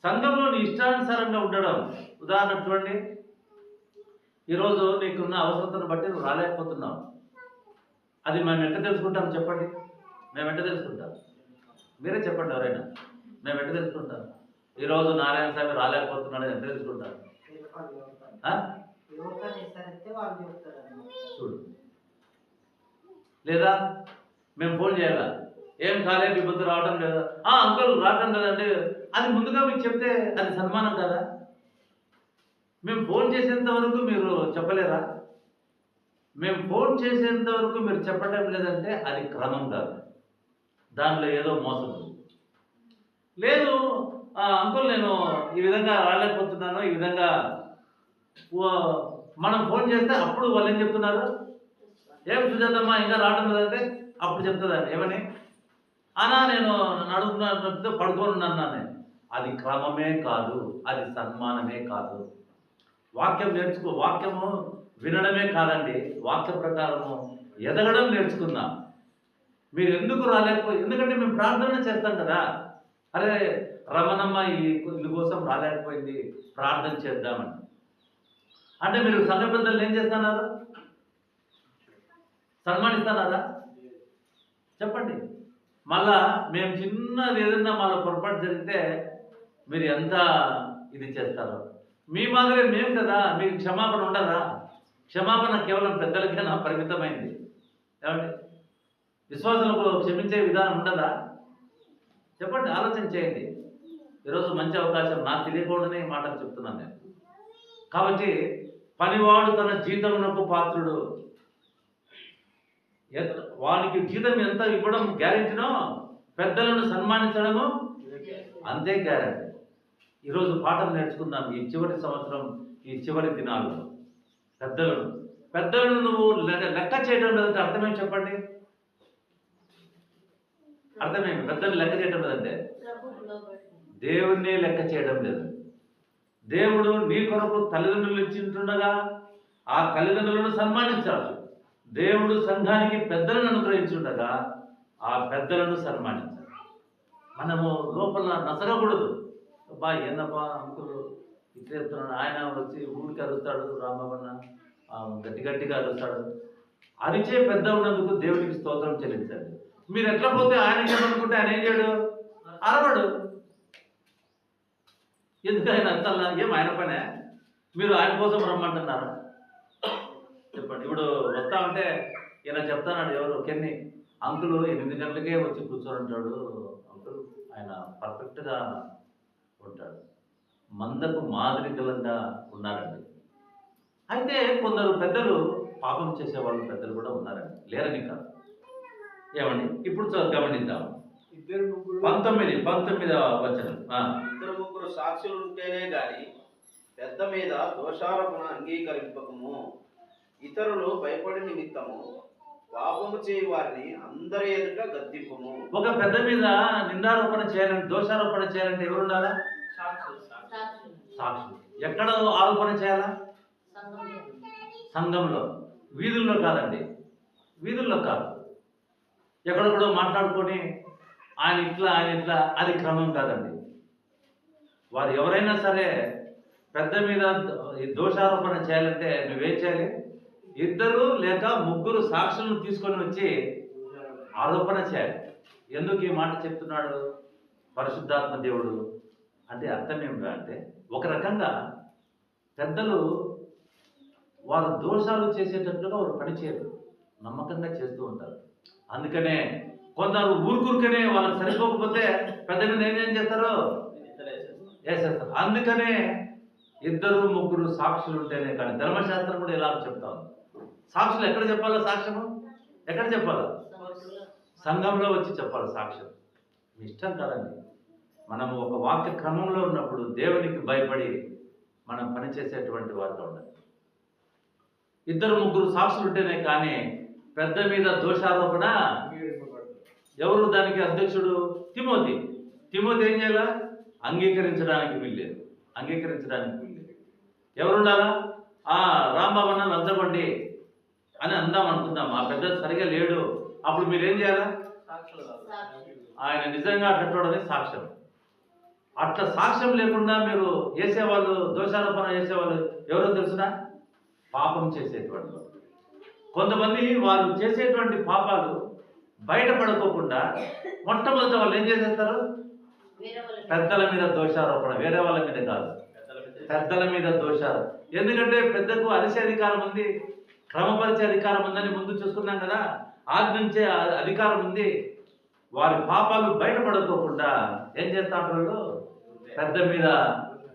సంఘంలో నీ ఇష్టానుసారంగా ఉండడం. ఉదాహరణ చూడండి, ఈరోజు నీకున్న అవసరతను బట్టి నువ్వు రాలేకపోతున్నావు. అది మేము ఎట్లా తెలుసుకుంటాం చెప్పండి? మేము ఎట్లా తెలుసుకుంటాం? మీరే చెప్పండి. ఎవరైనా మేము ఎట్లా తెలుసుకుంటాం? ఈరోజు నారాయణ స్వామి రాలేకపోతున్నాడు ఎట్లా తెలుసుకుంటాం? చూడు. లేదా మేము ఫోన్ చేయాలా? ఏం కాలేదు, ఇబ్బంది రావడం లేదా? అంకుల్ రావడం లేదంటే అది ముందుగా మీకు చెప్తే అది సన్మానం కదా? మేము ఫోన్ చేసేంత వరకు మీరు చెప్పలేరా? మేము ఫోన్ చేసేంత వరకు మీరు చెప్పడం లేదంటే అది క్రమం కాదు, దానిలో ఏదో మోసం లేదు. అంకుల్ నేను ఈ విధంగా రాలేకపోతున్నాను, ఈ విధంగా మనం ఫోన్ చేస్తే అప్పుడు వాళ్ళు ఏం చెప్తున్నారు? ఏం సుజాతమ్మా ఇంకా రావడం లేదంటే అప్పుడు చెప్తుందండి ఏమని? నేను అడుగుతున్నట్టు పడుకోనున్నాను. అది క్రమమే కాదు, అది సన్మానమే కాదు. వాక్యం వాక్యము వినడమే కాదండి, వాక్య ప్రకారము ఎదగడం నేర్చుకుందాం. మీరు ఎందుకు ఎందుకంటే మేము ప్రార్థన చేస్తాం కదా. అరే రమణమ్మ ఇల్లు కోసం రాలేకపోయింది, ప్రార్థన చేద్దామని అంటే మీరు సంఘ పెద్దలు ఏం చేస్తున్నారు? సన్మానిస్తున్నారా? చెప్పండి. మళ్ళా మేము చిన్నది ఏదన్నా మాలో పొరపాటు జరిగితే మీరు ఎంత ఇది చేస్తారో. మీ మాదిరే మేము కదా, మీకు క్షమాపణ ఉండదా? క్షమాపణ కేవలం పెద్దలకైనా పరిమితమైంది. ఏమండి? విశ్వాసులకు క్షమించే విధానం ఉండదా? చెప్పండి, ఆలోచన చేయండి. ఈరోజు మంచి అవకాశం, నాకు తెలియకూడనే ఈ మాటలు చెప్తున్నాను నేను. కాబట్టి పనివాడు తన జీతమునకు పాత్రుడు. వానికి జీతం ఎంత ఇవ్వడం గ్యారెంటీనో పెద్దలను సన్మానించడము అంతే గ్యారెంటీ. ఈరోజు పాఠం నేర్చుకుందాం. ఈ చివరి సంవత్సరం, ఈ చివరి దినాల్లో పెద్దలను నువ్వు లెక్క చేయడం లేదంటే అర్థమేమి చెప్పండి? అర్థమేమి? పెద్దలు లెక్క చేయడం లేదంటే దేవుణ్ణి లెక్క చేయడం లేదు. దేవుడు నీ కొరకు తల్లిదండ్రులు ఇచ్చింటుండగా ఆ తల్లిదండ్రులను సన్మానించాలి. దేవుడు సంఘానికి పెద్దలను అనుగ్రహించుండగా ఆ పెద్దలను సన్మానించాలి. మనము లోపల నసరకూడదు. అబ్బా ఏందబ్బా అంకులు ఇట్లా చెప్తున్నాడు, ఆయన వచ్చి ఊరికి అరుస్తాడు, రామవన్న గట్టి గట్టిగా అరుస్తాడు. అరిచే పెద్ద ఉన్నందుకు దేవుడికి స్తోత్రం చెల్లించండి. మీరు ఎట్లా పోతే ఆయన ఏమనుకుంటే ఆయన ఏం చేయడు, అరవడు. ఎందుకు ఆయన అర్థంలా? ఏం ఆయన పనే? మీరు ఆయన కోసం రమ్మంటున్నారా? చెప్పండి. ఇప్పుడు వస్తా ఉంటే ఈయన చెప్తాడు, ఎవరు కెన్ని అంకులు 8 గంటలకే వచ్చి కూర్చోంటాడు అంకుల్, ఆయన పర్ఫెక్ట్గా ఉంటాడు, మందకు మాదిరికలంగా ఉన్నారండి. అయితే కొందరు పెద్దలు పాపం చేసేవాళ్ళు పెద్దలు కూడా ఉన్నారండి, లేరని కాదు. ఏమండి ఇప్పుడు గమనిద్దాం. 19వ వచనం. 2-3 సాక్షులు ఉంటేనే గాని పెద్ద మీద దోషారోపణ అంగీకరింపకము. ఇతరులు భయపడి నిమిత్తము పాపము చేయి వారిని అందరి ఎదుట గద్దింపము. ఒక పెద్ద మీద నిందారోపణ చేయాలంటే, దోషారోపణ చేయాలంటే ఎవరు ఉండాలా? సాక్షులు. ఎక్కడ ఆరోపణ చేయాలా? సంఘంలో, వీధుల్లో కాదండి. వీధుల్లో కాదు, ఎక్కడెక్కడో మాట్లాడుకొని ఆయన ఇట్లా అది క్రమం కాదండి. వారు ఎవరైనా సరే పెద్ద మీద దోషారోపణ చేయాలంటే నువ్వేం చేయాలి? 2 లేక 3 సాక్షులను తీసుకొని వచ్చి ఆరోపణ చేయాలి. ఎందుకు ఈ మాట చెప్తున్నాడు పరిశుద్ధాత్మ దేవుడు అంటే? అర్థం ఏమిటా అంటే, ఒక రకంగా పెద్దలు వారు దోషాలు చేసేటట్లుగా వారు పనిచేయరు, నమ్మకంగా చేస్తూ ఉంటారు. అందుకనే కొందరు ఊరుకనే వాళ్ళకి సరిపోకపోతే పెద్ద మీద ఏం చేస్తారు, వేసేస్తారు. అందుకనే 2-3 సాక్షులు ఉంటేనే కానీ, ధర్మశాస్త్రం కూడా ఇలా చెప్తాం. సాక్షులు ఎక్కడ చెప్పాలా? సాక్ష్యము ఎక్కడ చెప్పాలా? సంఘంలో వచ్చి చెప్పాలి సాక్ష్యం. మీ ఇష్టం కాదండి. మనము ఒక వాక్య క్రమంలో ఉన్నప్పుడు దేవునికి భయపడి మనం పనిచేసేటువంటి వారితో ఉండాలి. 2-3 సాక్షులు ఉంటేనే కానీ పెద్ద మీద దోషారోపణ. ఎవరు దానికి అధ్యక్షుడు? తిమోతి ఏం చేయాలా? అంగీకరించడానికి వీల్లేదు. ఎవరు ఉండాలా? రాంబాబన్న లంచగొండి అని అందాం అనుకుందాం. ఆ పెద్ద సరిగా లేడు, అప్పుడు మీరేం చేయాలా? ఆయన నిజంగా అట్టోడని సాక్ష్యం. అట్లా సాక్ష్యం లేకుండా మీరు వేసేవాళ్ళు, దోషారోపణ చేసేవాళ్ళు ఎవరో తెలుసునా? పాపం చేసేటువంటి వాళ్ళు. కొంతమంది వారు చేసేటువంటి పాపాలు బయటపడుకోకుండా మొట్టమొదట వాళ్ళు ఏం చేసేస్తారు? పెద్దల మీద దోషారోపణ. వేరే వాళ్ళ మీద కాదు, పెద్దల మీద దోషాలు. ఎందుకంటే పెద్దకు అరిసే అధికారం ఉంది, క్రమపరిచే అధికారం ఉందని ముందు చూసుకున్నాం కదా. ఆజ్ఞించే అధికారం ఉంది. వారి పాపాలు బయటపడుకోకుండా ఏం చేస్తా ఉంటారు? పెద్ద మీద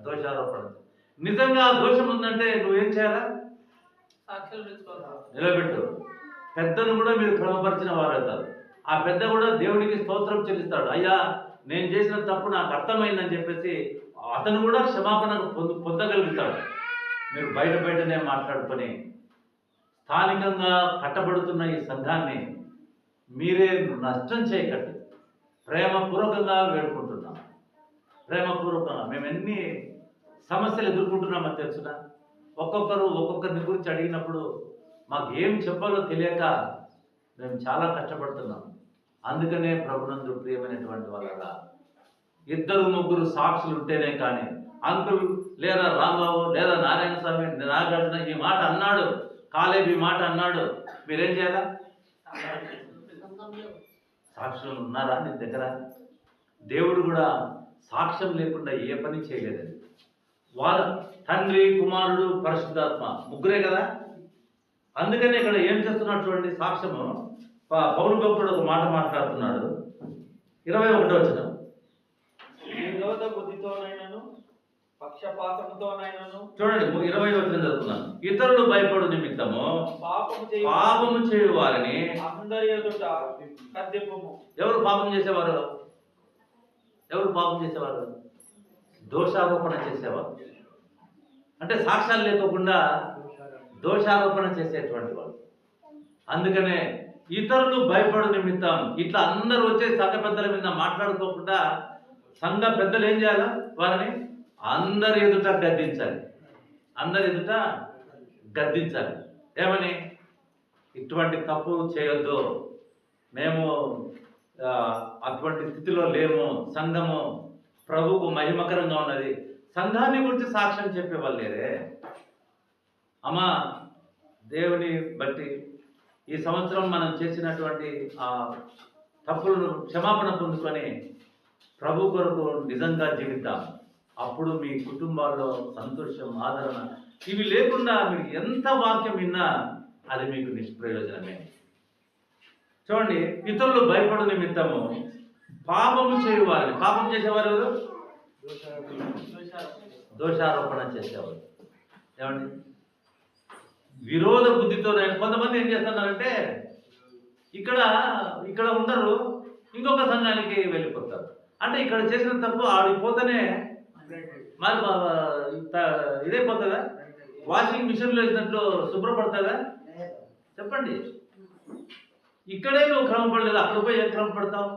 దోషారోపణ. నిజంగా దోషం ఉందంటే నువ్వేం చేయాలా? నిలబెట్టు. పెద్దను కూడా మీరు క్రమపరిచిన వారు అవుతారు. ఆ పెద్ద కూడా దేవునికి స్తోత్రం చెల్లిస్తాడు. అయ్యా నేను చేసిన తప్పు నాకు అర్థమైందని చెప్పేసి అతను కూడా క్షమాపణ పొందగలుగుతాడు. మీరు బయటనే మాట్లాడుకొని స్థానికంగా కట్టబడుతున్న ఈ సంఘాన్ని మీరే నష్టం చేయకండి. ప్రేమపూర్వకంగా వేడుకుంటున్నాం. ప్రేమపూర్వకంగా మేము ఎన్ని సమస్యలు ఎదుర్కొంటున్నామో తెలుసునా? ఒక్కొక్కరిని గురించి అడిగినప్పుడు మాకు ఏం చెప్పాలో తెలియక మేము చాలా కష్టపడుతున్నాం. అందుకనే ప్రభునందు ప్రియమైనటువంటి వాళ్ళ 2-3 సాక్షులు ఉంటేనే కానీ, అంకుల్ లేదా రాంబాబు లేదా నారాయణ స్వామి, నాగార్జున ఈ మాట అన్నాడు, కాలేబీ ఈ మాట అన్నాడు, మీరేం చేయాలా? సాక్షులు ఉన్నారా నీ దగ్గర? దేవుడు కూడా సాక్ష్యం లేకుండా ఏ పని చేయలేదండి. వాళ్ళ తండ్రి, కుమారుడు, పరిశుద్ధాత్మ ముగ్గురే కదా. అందుకని ఇక్కడ ఏం చేస్తున్నాడు చూడండి సాక్ష్యము. పౌలు భక్తుడు ఒక మాట మాట్లాడుతున్నాడు. 21వ వచనం. విరోధ బుద్ధితోనైనను పక్షపాతంతోనైనను చూడండి 20వ వచనం చదువుతున్నాను. ఇతరులు భయపడు నిమిత్తము పాపము చేయు వారిని అందరి ఎదుట గద్దింపుము. ఎవరు పాపం చేసేవారు? దోషారోపణ చేసేవారు. అంటే సాక్ష్యాలు లేకోకుండా దోషారోపణ చేసేటువంటి వాళ్ళు. అందుకనే ఇతరులు భయపడు నిమిత్తం ఇట్లా అందరూ వచ్చే సంఘ పెద్దల మీద మాట్లాడుకోకుండా సంఘ పెద్దలు ఏం చేయాలా? వారిని అందరి ఎదుట గద్దించాలి. అందరి ఎదుట గద్దించాలి. ఏమని? ఇటువంటి తప్పు చేయొద్దు, మేము అటువంటి స్థితిలో లేము, సంఘము ప్రభువుకు మహిమకరంగా ఉన్నది. సంఘాన్ని గురించి సాక్ష్యం చెప్పేవాళ్ళు లేరే. అమ్మా, దేవుని బట్టి ఈ సంవత్సరం మనం చేసినటువంటి ఆ తప్పులను క్షమాపణ పొందుకొని ప్రభు కొరకు నిజంగా జీవిద్దాం. అప్పుడు మీ కుటుంబాల్లో సంతోషం, ఆదరణ ఇవి లేకుండా మీరు ఎంత వాక్యం విన్నా అది మీకు నిష్ప్రయోజనమే. చూడండి, ఇతరులు భయపడు నిమిత్తము పాపము చేయువారిని, పాపం చేసేవారు ఎవరు? దోషారోపణ చేసేవారు. ఏమండి? విరోధ బుద్ధితో కొంతమంది ఏం చేస్తున్నారంటే ఇక్కడ ఉండరు, ఇంకొక సంఘానికి వెళ్ళిపోతారు. అంటే ఇక్కడ చేసిన తప్పు ఆడిపోతేనే మరి ఇదైపోతుందా? వాషింగ్ మిషన్లో వేసినట్లు శుభ్రపడుతుందా? చెప్పండి. ఇక్కడే నువ్వు క్రమపడలేదు, అక్కడ పోయి ఏం క్రమపడతావు?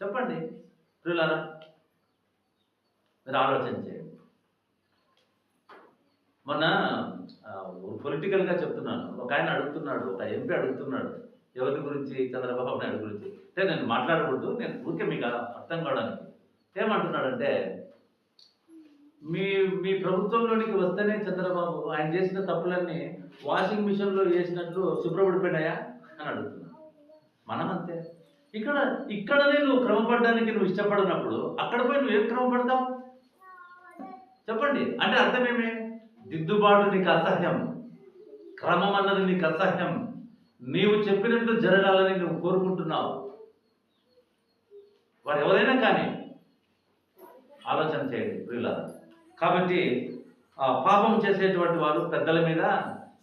చెప్పండి ప్రియులారా, మీరు ఆలోచన చేయండి. మొన్న పొలిటికల్గా చెప్తున్నాను, ఒక ఆయన అడుగుతున్నాడు, ఒక ఎంపీ అడుగుతున్నాడు, ఎవరి గురించి? చంద్రబాబు నాయుడు గురించి. అంటే నేను మాట్లాడకూడదు, నేను ఊరికే మీకు అర్థం కావడానికి. ఏమంటున్నాడంటే, మీ ప్రభుత్వంలోనికి వస్తేనే చంద్రబాబు ఆయన చేసిన తప్పులన్నీ వాషింగ్ మిషన్లో వేసినట్లు శుభ్రపడిపోయినాయా అని అడుగుతున్నాడు. మనం అంతే. ఇక్కడనే నువ్వు క్రమపడడానికి నువ్వు ఇష్టపడినప్పుడు అక్కడ పోయి నువ్వేం క్రమపడతావు? చెప్పండి. అంటే అర్థమేమే? దిద్దుబాటు నీకు అసహ్యం, క్రమం అన్నది నీకు అసహ్యం, నీవు చెప్పినట్లు జరగాలని నువ్వు కోరుకుంటున్నావు. వారు ఎవరైనా కానీ ఆలోచన చేయండి ప్రియులారా. కాబట్టి పాపం చేసేటువంటి వారు పెద్దల మీద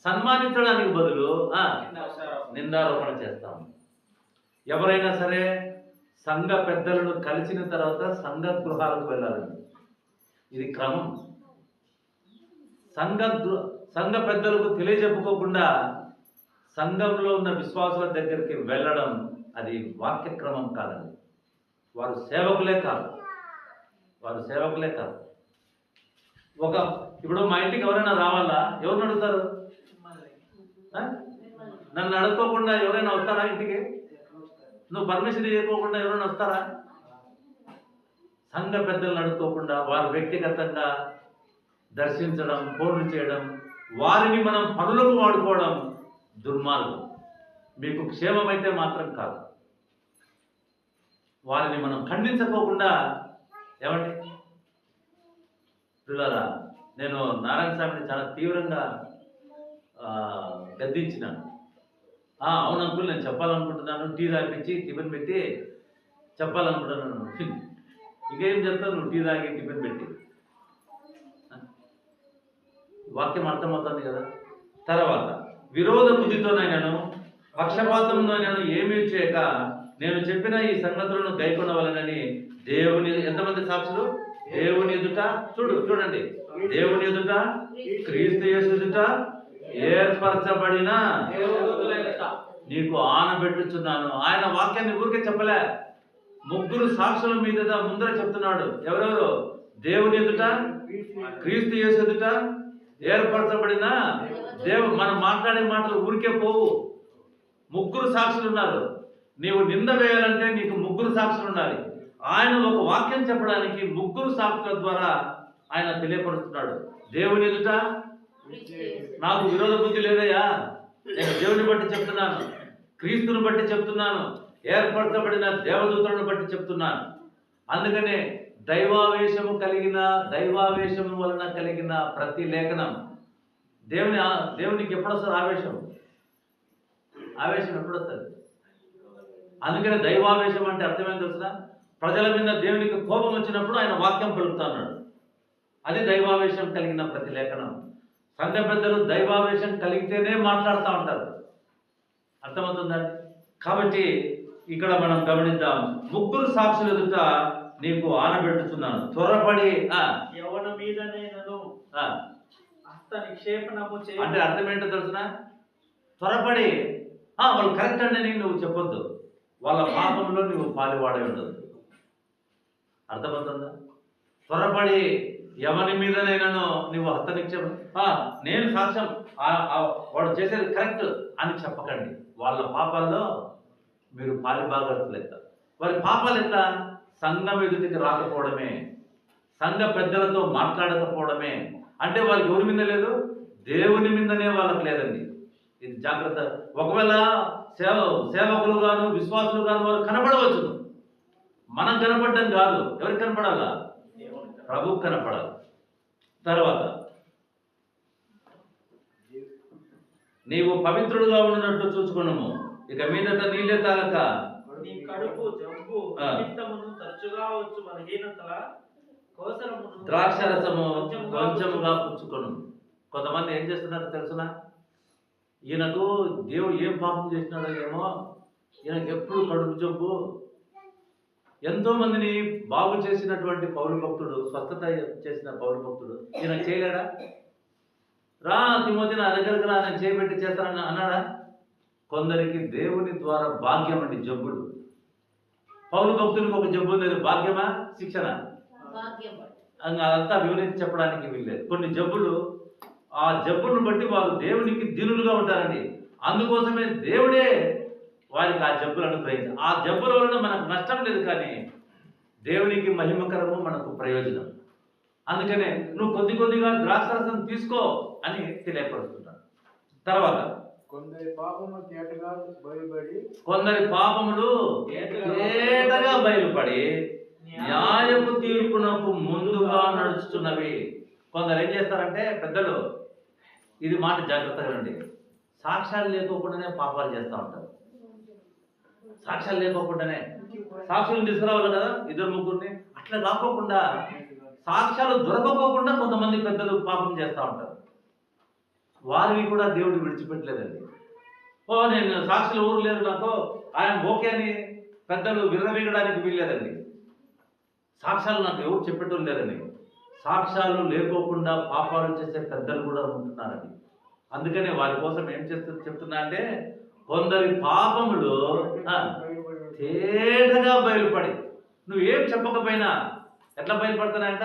సన్మానించడానికి బదులు నిందారోపణ చేస్తాం. ఎవరైనా సరే సంఘ పెద్దలను కలిసిన తర్వాత సంఘ గృహాలకు వెళ్ళాలండి. ఇది క్రమం. సంఘ పెద్దలకు తెలియజెప్పుకోకుండా సంఘంలో ఉన్న విశ్వాసుల దగ్గరికి వెళ్ళడం అది వాక్యక్రమం కాదండి. వారు సేవకులే కాదు. ఇప్పుడు మా ఇంటికి ఎవరైనా రావాలా? ఎవరిని అడుగుతారు? నన్ను అడుక్కోకుండా ఎవరైనా వస్తారా ఇంటికి? నువ్వు పర్మిషన్ ఇవ్వకుండా ఎవరైనా వస్తారా? సంఘ పెద్దలను అడుక్కోకుండా వారు వ్యక్తిగతంగా దర్శించడం, ఫోన్లు చేయడం, వారిని మనం పనులకు వాడుకోవడం దుర్మార్గం. మీకు క్షేమమైతే మాత్రం కాదు. వారిని మనం ఖండించకోకుండా ఏమండి పిల్లరా, నేను నారాయణ స్వామిని చాలా తీవ్రంగా గద్దించినాను. అవును అంకుల్, నేను చెప్పాలనుకుంటున్నాను, టీ తాగిపించి టిఫిన్ పెట్టి చెప్పాలనుకుంటున్నాను. ఇంకేం చెప్తావు నువ్వు? టీ తాగి టిఫిన్ పెట్టి. వాక్యం అర్థమవుతుంది కదా. తర్వాత విరోధ బుద్ధితోనైనాను పక్షపాతంలోనైనాను ఏమీ చేయక నేను చెప్పిన ఈ సంగతులను గైకొనవలనని దేవుని, ఎంతమంది సాక్షులు? దేవుని ఎదుట చూడండి, దేవుని ఎదుట, క్రీస్తు యేసు ఎదుట ఏర్పరచబడిన నీకు ఆనబెట్టుచున్నాను. ఆయన వాక్యాన్ని ఊరికే చెప్పలే, ముగ్గురు సాక్షుల మీద ముందర చెప్తున్నాడు. ఎవరెవరు? దేవుని ఎదుట, క్రీస్తు యేసు ఎదుట ఏర్పరచబడిన మనం మాట్లాడే మాటలు ఊరికే పోవు. ముగ్గురు సాక్షులు ఉన్నారు. నీవు నింద వేయాలంటే నీకు ముగ్గురు సాక్షులు ఉండాలి. ఆయన ఒక వాక్యం చెప్పడానికి ముగ్గురు సాక్షుల ద్వారా ఆయన తెలియపరుస్తున్నాడు. దేవుని ఎదుట నాకు విరోధ బుద్ధి లేదయ్యా, నేను దేవుని బట్టి చెప్తున్నాను, క్రీస్తుని బట్టి చెప్తున్నాను, ఏర్పరచబడిన దేవదూతలను బట్టి చెప్తున్నాను. అందుకనే దైవావేశము వలన కలిగిన ప్రతి లేఖనం దేవునికి ఎప్పుడు వస్తుంది? ఆవేశం ఎప్పుడు వస్తుంది? అందుకనే దైవావేశం అంటే అర్థమేం తెలుసునా? ప్రజల మీద దేవునికి కోపం వచ్చినప్పుడు ఆయన వాక్యం పలుకుతున్నాడు. అది దైవావేశం కలిగిన ప్రతి లేఖనం. సంఘ పెద్దలు దైవావేశం కలిగితేనే మాట్లాడుతూ ఉంటారు. అర్థమవుతుందండి? కాబట్టి ఇక్కడ మనం గమనిద్దాం, ముగ్గురు సాక్షుల ఎదుట నీకు ఆనబెట్టుతున్నాను, త్వరపడి యవన మీదనే నన్ను హస్త నిక్షేపణము చేయ. అంటే అర్థం ఏంటో తెలుసునా? త్వరపడి వాళ్ళు కరెక్ట్ అని నువ్వు చెప్పొద్దు, వాళ్ళ పాపంలో నువ్వు పాలువాడే ఉండదు. అర్థమవుతుందా? త్వరపడి ఎవరి మీదనైనాను నువ్వు హస్త నిక్షేపం నేను సాక్ష్యం వాడు చేసేది కరెక్ట్ అని చెప్పకండి. వాళ్ళ పాపాల్లో మీరు పాలిభాగస్తులు ఎట్లా, వారి పాపాలు ఎట్లా? సంఘం ఎదుటికి రాకపోవడమే, సంఘ పెద్దలతో మాట్లాడకపోవడమే. అంటే వాళ్ళకి ఎవరి మీద లేదు? దేవుని మీదనే వాళ్ళకి లేదండి. ఇది జాగ్రత్త. ఒకవేళ సేవకులు గాను విశ్వాసులు గాను వారు కనపడవచ్చు, మనం కనపడడం కాదు. ఎవరికి కనపడాలా? ప్రభువు కనపడాలి. తర్వాత నీవు పవిత్రుడుగా ఉండినట్లు చూసుకున్నాము, ఇక మీదట నీళ్ళే తాగక నీ కడుపు జబ్బు నిమిత్తమును తరచుగా వచ్చు బలహీనతల కోసరమును ద్రాక్షరసము కొంచెముగా పుచ్చుకొను. కొంతమంది ఏం చేస్తున్నారో తెలుసునా? ఈయనకు దేవుడు ఏం పాపం చేసినాడో ఏమో, ఈయనకు ఎప్పుడు కడుపు జబ్బు. ఎంతో మందిని బాగు చేసినటువంటి పౌలు భక్తుడు, స్వస్థత చేసిన పౌలు భక్తుడు ఈయన చేయలేడా? రా తిమోతి నా దగ్గరకు రా, నేను చేయబెట్టి చేస్తానని అన్నాడా? కొందరికి దేవుని ద్వారా భాగ్యం అండి జబ్బులు. పౌలు భక్తునికి ఒక జబ్బు లేదు, భాగ్యమా శిక్షణ? అదంతా వివరించి చెప్పడానికి వీల్లేదు. కొన్ని జబ్బులు, ఆ జబ్బులను బట్టి వారు దేవునికి దీనులుగా ఉంటారండి. అందుకోసమే దేవుడే వారికి ఆ జబ్బులు అనుగ్రహించారు. ఆ జబ్బుల వలన మనకు నష్టం లేదు, కానీ దేవునికి మహిమకరము, మనకు ప్రయోజనం. అందుకనే నువ్వు కొద్ది కొద్దిగా ద్రాక్షరసం తీసుకో అని తెలియపరుస్తున్నాడు. తర్వాత కొందరి పాపములు తేటగా బయలుపడి న్యాయపు తీర్పునకు ముందుగా నడుస్తున్నవి. కొందరు ఏం చేస్తారంటే పెద్దలు, ఇది మాట జాగ్రత్తగా అండి, సాక్ష్యాలు లేకోకుండానే పాపాలు చేస్తూ ఉంటారు. సాక్ష్యాలు లేకోకుండానే, సాక్షులను తీసుకురావాలి కదా ఇద్దరు ముగ్గురిని, అట్లా కాకోకుండా సాక్ష్యాలు దొరకకోకుండా కొంతమంది పెద్దలు పాపం చేస్తూ ఉంటారు. వారిని కూడా దేవుడు విడిచిపెట్టలేదండి. నేను సాక్షులు ఊరు లేదు నాకు, ఆయన ఓకే అని పెద్దలు విర్రవీగడానికి వీల్లేదండి. సాక్ష్యాలు నాకు ఎవరు చెప్పేటోళ్ళు లేరండి. సాక్ష్యాలు లేకోకుండా పాపాలు చేసే పెద్దలు కూడా ఉంటున్నారండి. అందుకనే వారి కోసం ఏం చెప్తున్నా అంటే, కొందరి పాపములు తేటగా బయలుపడి, నువ్వు ఏం చెప్పకపోయినా ఎట్లా బయలుపడతానంట?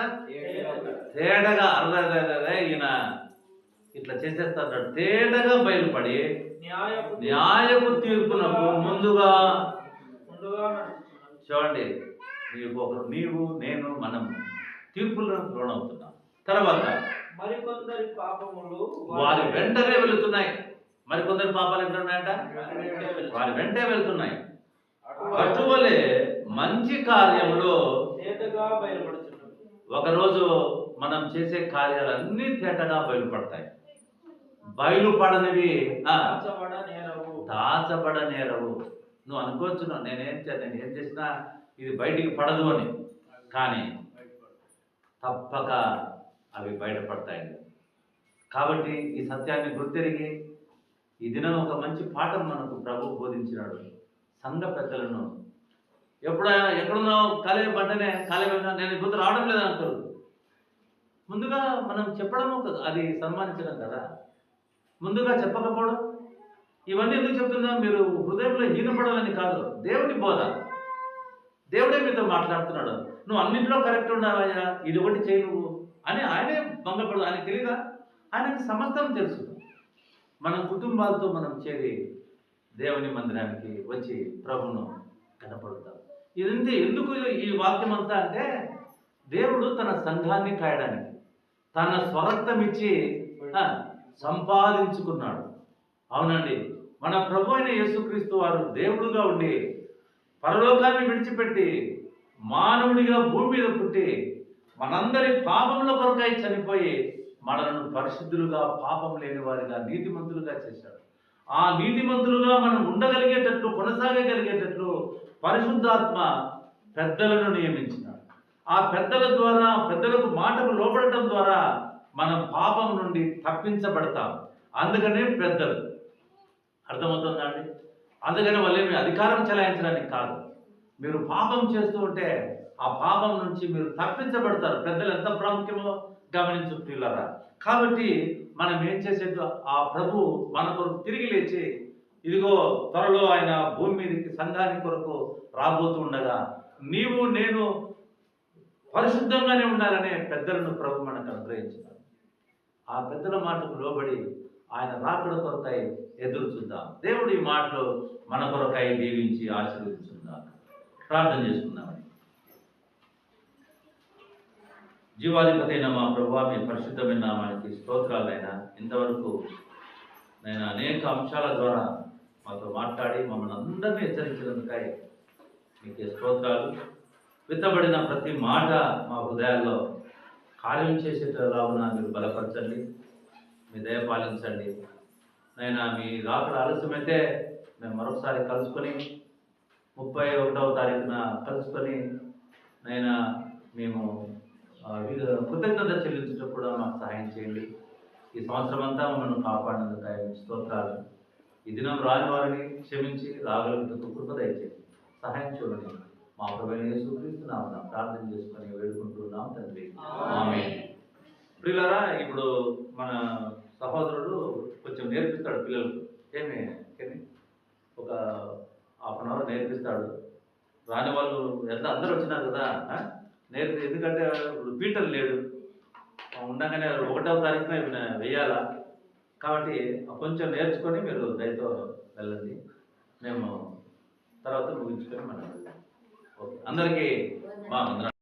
తేటగా. అర్థం ఈయన ఇట్లా చేసేస్తాడు. తేటగా బయలుపడి న్యాయపు తీర్పునకు ముందుగా. చూడండి, నీవు నేను మనం తీర్పులను లోనవుతున్నాం. తర్వాత మరికొందరి పాపములు వారి వెంటనే వెళుతున్నాయి. మరికొందరి పాపాలు ఎట్లా ఉన్నాయంట? వారి వెంటే వెళ్తున్నాయి. అటువలే మంచి కార్యములో ఒకరోజు మనం చేసే కార్యాలన్నీ తేటగా బయలుపడతాయి. బయలుపడనివి దాచబడనేరవు. నువ్వు అనుకోవచ్చు నేను ఏం చేసినా ఇది బయటికి పడదు అని, కానీ తప్పక అవి బయటపడతాయండి. కాబట్టి ఈ సత్యాన్ని గుర్తెరిగి ఈ దినం ఒక మంచి పాఠం మనకు ప్రభు బోధించినాడు. సంఘ పెద్దలను ఎక్కడున్నావు కాలేజీ పంటనే కాలేజీ నేను ఇప్పుడు రావడం లేదంటారు. ముందుగా మనం చెప్పడం అది సన్మానించడం కదా. ముందుగా చెప్పకపోవడం, ఇవన్నీ ఎందుకు చెప్తున్నా? మీరు హృదయంలో హీనపడాలని కాదు, దేవుని బోధ. దేవుడే మీతో మాట్లాడుతున్నాడు. నువ్వు అన్నింటిలో కరెక్ట్ ఉన్నావయ్యా, ఇది ఒకటి చేయి నువ్వు అని ఆయనే భంగపడదు. ఆయన తెలియదా? ఆయనకు సమస్తం తెలుసు. మన కుటుంబాలతో మనం చేరి దేవుని మందిరానికి వచ్చి ప్రభును కనపడతాం. ఇదంతా ఎందుకు ఈ వాక్యం అంతా అంటే, దేవుడు తన సంఘాన్ని కాయడానికి తన స్వరక్తం ఇచ్చి సంపాదించుకున్నాడు. అవునండి, మన ప్రభు అయిన యేసుక్రీస్తు వారు దేవుడుగా ఉండి పరలోకాన్ని విడిచిపెట్టి మానవుడిగా భూమి మీద పుట్టి మనందరి పాపముల కొరకై చనిపోయి మనలను పరిశుద్ధులుగా, పాపం లేని వారిగా, నీతిమంతులుగా చేశాడు. ఆ నీతిమంతులుగా మనం ఉండగలిగేటట్లు, కొనసాగగలిగేటట్లు పరిశుద్ధాత్మ పెద్దలను నియమించినాడు. ఆ పెద్దల ద్వారా, పెద్దలకు మాటకు లోబడటం ద్వారా మనం పాపం నుండి తప్పించబడతాం. అందుకనే పెద్దలు. అర్థమవుతుందా అండి? అందుకని వాళ్ళేమి అధికారం చెలాయించడానికి కాదు. మీరు పాపం చేస్తూ ఉంటే ఆ పాపం నుంచి మీరు తప్పించబడతారు. పెద్దలు ఎంత ప్రాముఖ్యమో గమనించు ప్రియులారా. కాబట్టి మనం ఏం చేసేది, ఆ ప్రభు మన కొరకు తిరిగి లేచి ఇదిగో త్వరలో ఆయన భూమి మీదకి సంఘానికి కొరకు రాబోతూ ఉండగా నీవు నేను పరిశుద్ధంగానే ఉండాలనే పెద్దలను ప్రభు మనకు అనుగ్రహించినారు. ఆ పెద్దల మాటకు లోబడి ఆయన రాకడ కొరకై ఎదురు చూద్దాం. దేవుడి మాటలు మన కొరకై దీవించి ఆశీర్వదించుకుందాం. ప్రార్థన చేసుకుందామని. జీవాధిపతి అయిన మా ప్రభువా, మీ పరిశుద్ధమైన నామానికి స్తోత్రాలైనా. ఇంతవరకు నేను అనేక అంశాల ద్వారా మాతో మాట్లాడి మమ్మల్ని అందరినీ హెచ్చరించినందుకై మీకు స్తోత్రాలు. విత్తబడిన ప్రతి మాట మా హృదయాల్లో కార్యం చేసేటలాగున మీరు బలపరచండి, మీ దయ పాలించండి. నైనా మీ రాకడ ఆలస్యమైతే మేము మరొకసారి కలుసుకొని 31వ తారీఖున కలుసుకొని నైనా మేము కృతజ్ఞత చెల్లించడం కూడా మాకు సహాయం చేయండి. ఈ సంవత్సరం అంతా మమ్మల్ని కాపాడినందుకు స్తోత్రాలు. ఈ దినం రాని వారిని క్షమించి రాగలిగినందుకు కృప దయచేయండి, సహాయం చూడండి. మా ప్రభువైన యేసుక్రీస్తునామమున ప్రార్థన చేసుకొని వేడుకుంటున్నాం తండ్రి, ఆమేన్. ప్రియులారా, ఇప్పుడు మన సహోదరుడు కొంచెం నేర్పిస్తాడు పిల్లలకు. ఏమి ఒక హాఫ్ అన్ అవర్ నేర్పిస్తాడు. రాని వాళ్ళు ఎంత అందరూ వచ్చినారు కదా, ఎందుకంటే ఇప్పుడు పీటర్ లేడు, ఉండగానే 1వ తారీఖున వెయ్యాలా. కాబట్టి కొంచెం నేర్చుకొని మీరు దయతో వెళ్ళండి. మేము తర్వాత ముగించుకొని మనం ఓకే. అందరికీ మా